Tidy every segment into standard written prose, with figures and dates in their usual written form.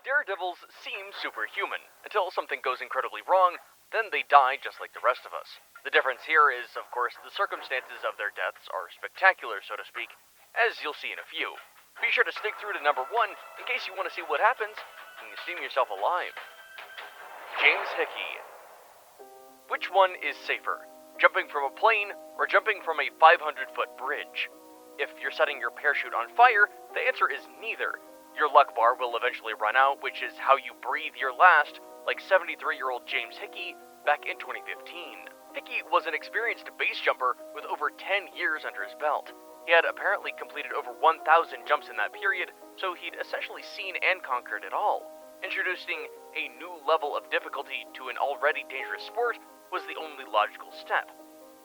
Daredevils seem superhuman, until something goes incredibly wrong, then they die just like the rest of us. The difference here is, of course, the circumstances of their deaths are spectacular, so to speak, as you'll see in a few. Be sure to stick through to number 1 in case you want to see what happens when you steam yourself alive. James Hickey. Which one is safer? Jumping from a plane or jumping from a 500-foot bridge? If you're setting your parachute on fire, the answer is neither. Your luck bar will eventually run out, which is how you breathe your last, like 73-year-old James Hickey back in 2015. Hickey was an experienced base jumper with over 10 years under his belt. He had apparently completed over 1,000 jumps in that period, so he'd essentially seen and conquered it all. Introducing a new level of difficulty to an already dangerous sport was the only logical step.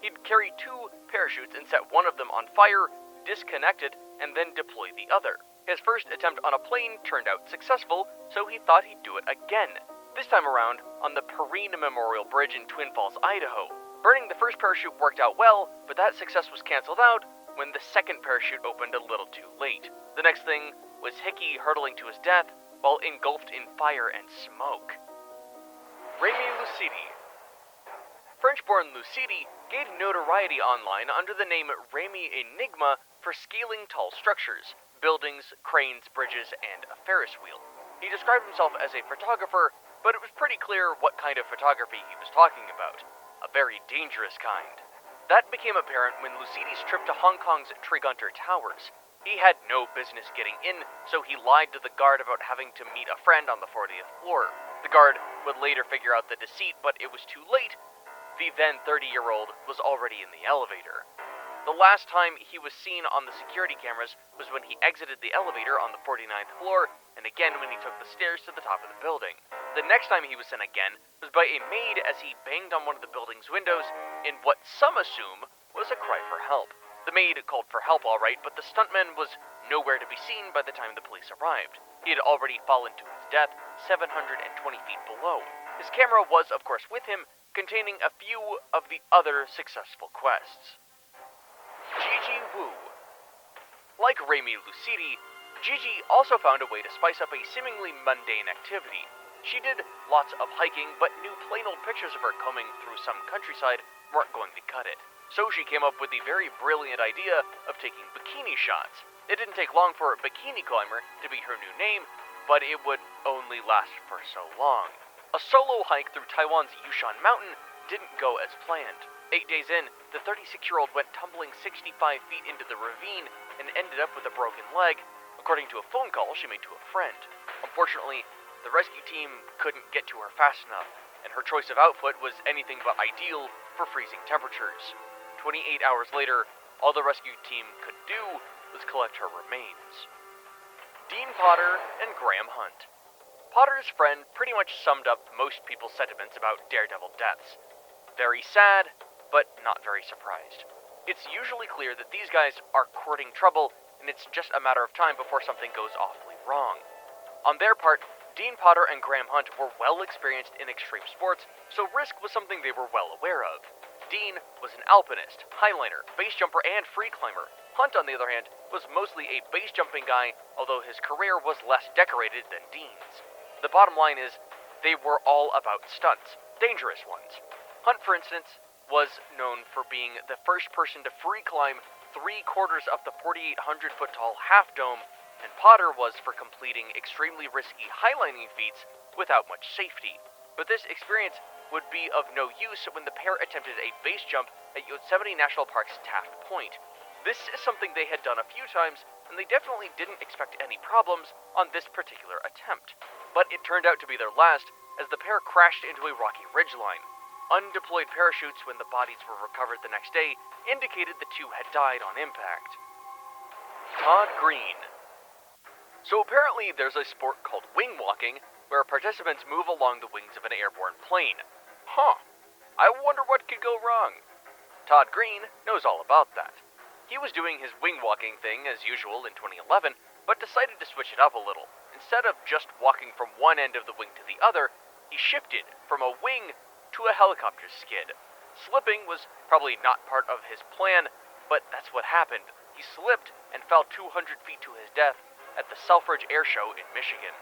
He'd carry 2 parachutes and set one of them on fire, disconnect it, and then deploy the other. His first attempt on a plane turned out successful, so he thought he'd do it again. This time around, on the Perrine Memorial Bridge in Twin Falls, Idaho. Burning the first parachute worked out well, but that success was canceled out when the second parachute opened a little too late. The next thing was Hickey hurtling to his death while engulfed in fire and smoke. Remy Lucidi. French-born Lucidi gained notoriety online under the name Remy Enigma for scaling tall structures, buildings, cranes, bridges, and a Ferris wheel. He described himself as a photographer, but it was pretty clear what kind of photography he was talking about. A very dangerous kind. That became apparent when Lucidi's trip to Hong Kong's Tregunter Towers. He had no business getting in, so he lied to the guard about having to meet a friend on the 40th floor. The guard would later figure out the deceit, but it was too late. The then 30-year-old was already in the elevator. The last time he was seen on the security cameras was when he exited the elevator on the 49th floor, and again when he took the stairs to the top of the building. The next time he was seen again was by a maid as he banged on one of the building's windows in what some assume was a cry for help. The maid called for help all right, but the stuntman was nowhere to be seen by the time the police arrived. He had already fallen to his death 720 feet below. His camera was, of course, with him, containing a few of the other successful quests. Gigi Wu. Like Remy Lucidi, Gigi also found a way to spice up a seemingly mundane activity. She did lots of hiking, but knew plain old pictures of her combing through some countryside weren't going to cut it. So she came up with the very brilliant idea of taking bikini shots. It didn't take long for Bikini Climber to be her new name, but it would only last for so long. A solo hike through Taiwan's Yushan Mountain didn't go as planned. 8 days in, the 36-year-old went tumbling 65 feet into the ravine and ended up with a broken leg, according to a phone call she made to a friend. Unfortunately, the rescue team couldn't get to her fast enough, and her choice of outfit was anything but ideal for freezing temperatures. 28 hours later, all the rescue team could do was collect her remains. Dean Potter and Graham Hunt. Potter's friend pretty much summed up most people's sentiments about Daredevil deaths. Very sad, but not very surprised. It's usually clear that these guys are courting trouble, and it's just a matter of time before something goes awfully wrong. On their part, Dean Potter and Graham Hunt were well experienced in extreme sports, so risk was something they were well aware of. Dean was an alpinist, highliner, base jumper, and free climber. Hunt, on the other hand, was mostly a base jumping guy, although his career was less decorated than Dean's. The bottom line is, they were all about stunts, dangerous ones. Hunt, for instance, was known for being the first person to free climb 3/4 of the 4,800-foot tall half dome, and Potter was for completing extremely risky highlining feats without much safety. But this experience would be of no use when the pair attempted a base jump at Yosemite National Park's Taft Point. This is something they had done a few times, and they definitely didn't expect any problems on this particular attempt. But it turned out to be their last, as the pair crashed into a rocky ridgeline. Undeployed parachutes when the bodies were recovered the next day indicated the two had died on impact. Todd Green. So apparently there's a sport called wing walking, where participants move along the wings of an airborne plane. Huh. I wonder what could go wrong. Todd Green knows all about that. He was doing his wing walking thing as usual in 2011, but decided to switch it up a little. Instead of just walking from one end of the wing to the other, he shifted from a wing to a helicopter skid. Slipping was probably not part of his plan, but that's what happened. He slipped and fell 200 feet to his death at the Selfridge Air Show in Michigan.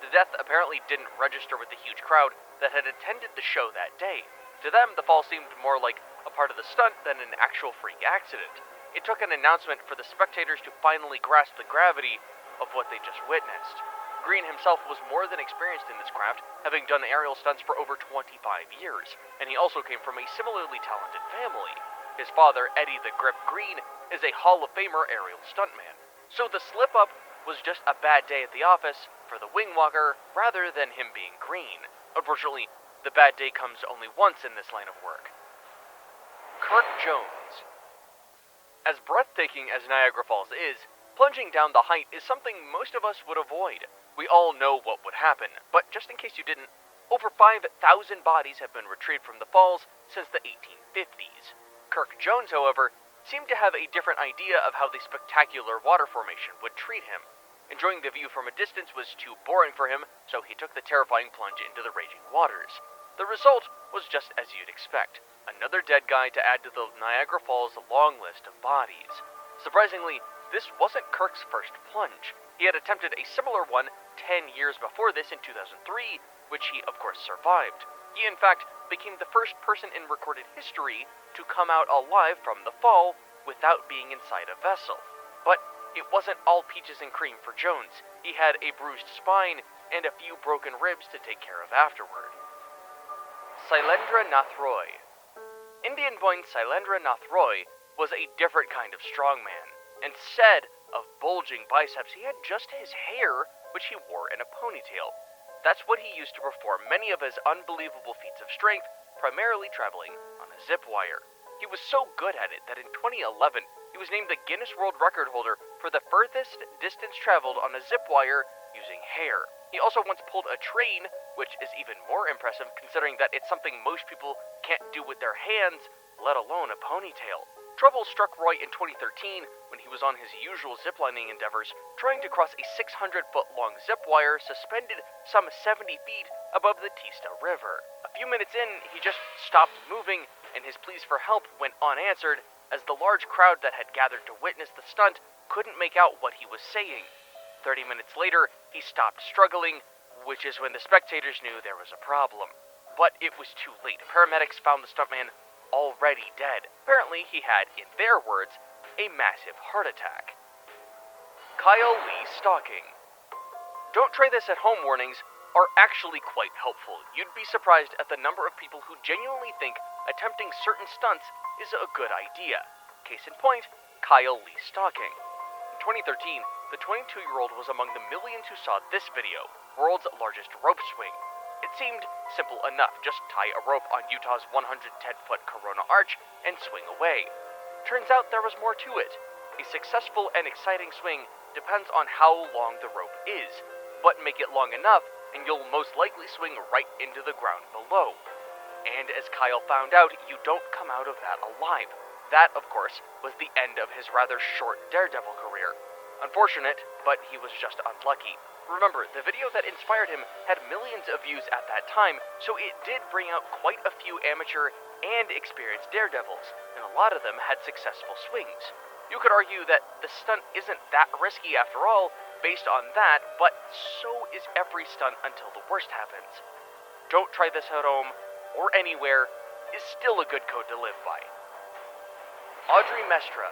The death apparently didn't register with the huge crowd that had attended the show that day. To them, the fall seemed more like a part of the stunt than an actual freak accident. It took an announcement for the spectators to finally grasp the gravity of what they just witnessed. Green himself was more than experienced in this craft, having done aerial stunts for over 25 years, and he also came from a similarly talented family. His father, Eddie the Grip Green, is a Hall of Famer aerial stuntman. So the slip-up was just a bad day at the office for the wing walker rather than him being green. Unfortunately, the bad day comes only once in this line of work. Kirk Jones. As breathtaking as Niagara Falls is, plunging down the height is something most of us would avoid. We all know what would happen, but just in case you didn't, over 5,000 bodies have been retrieved from the falls since the 1850s. Kirk Jones, however, seemed to have a different idea of how the spectacular water formation would treat him. Enjoying the view from a distance was too boring for him, so he took the terrifying plunge into the raging waters. The result was just as you'd expect. Another dead guy to add to the Niagara Falls long list of bodies. Surprisingly, this wasn't Kirk's first plunge. He had attempted a similar one 10 years before this in 2003, which he of course survived. He in fact became the first person in recorded history to come out alive from the fall without being inside a vessel. But it wasn't all peaches and cream for Jones. He had a bruised spine and a few broken ribs to take care of afterward. Sailendra Nath Roy. Indian-born Sailendra Nath Roy was a different kind of strongman. Instead of bulging biceps, he had just his hair, which he wore in a ponytail. That's what he used to perform many of his unbelievable feats of strength, primarily traveling on a zip wire. He was so good at it that in 2011, he was named the Guinness World Record holder for the furthest distance traveled on a zip wire using hair. He also once pulled a train, which is even more impressive considering that it's something most people can't do with their hands, let alone a ponytail. Trouble struck Roy in 2013 when he was on his usual ziplining endeavors, trying to cross a 600-foot-long zip wire suspended some 70 feet above the Teesta River. A few minutes in, he just stopped moving, and his pleas for help went unanswered, as the large crowd that had gathered to witness the stunt couldn't make out what he was saying. 30 minutes later, he stopped struggling, which is when the spectators knew there was a problem. But it was too late. Paramedics found the stuntman already dead. Apparently, he had, in their words, a massive heart attack. Kyle Lee stalking. Don't try this at home warnings are actually quite helpful. You'd be surprised at the number of people who genuinely think attempting certain stunts is a good idea. Case in point, Kyle Lee stalking. In 2013, the 22-year-old was among the millions who saw this video, world's largest rope swing. It seemed simple enough, just tie a rope on Utah's 110-foot Corona Arch and swing away. Turns out there was more to it. A successful and exciting swing depends on how long the rope is, but make it long enough and you'll most likely swing right into the ground below. And as Kyle found out, you don't come out of that alive. That, of course, was the end of his rather short daredevil career. Unfortunate, but he was just unlucky. Remember, the video that inspired him had millions of views at that time, so it did bring out quite a few amateur and experienced daredevils, and a lot of them had successful swings. You could argue that the stunt isn't that risky after all, based on that, but so is every stunt until the worst happens. Don't try this at home, or anywhere, is still a good code to live by. Audrey Mestra.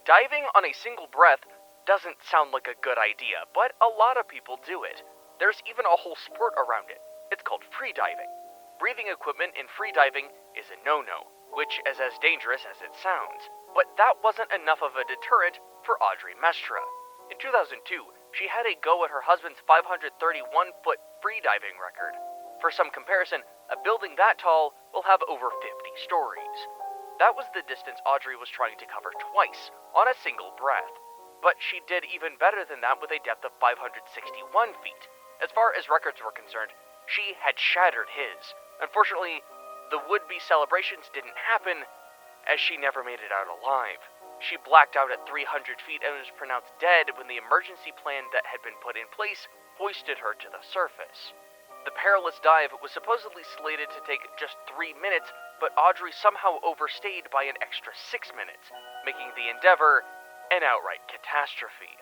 Diving on a single breath doesn't sound like a good idea, but a lot of people do it. There's even a whole sport around it. It's called freediving. Breathing equipment in freediving is a no-no, which is as dangerous as it sounds. But that wasn't enough of a deterrent for Audrey Mestra. In 2002, she had a go at her husband's 531-foot freediving record. For some comparison, a building that tall will have over 50 stories. That was the distance Audrey was trying to cover twice, on a single breath. But she did even better than that with a depth of 561 feet. As far as records were concerned, she had shattered his. Unfortunately, the would-be celebrations didn't happen, as she never made it out alive. She blacked out at 300 feet and was pronounced dead when the emergency plan that had been put in place hoisted her to the surface. The perilous dive was supposedly slated to take just 3 minutes, but Audrey somehow overstayed by an extra 6 minutes, making the endeavor an outright catastrophe.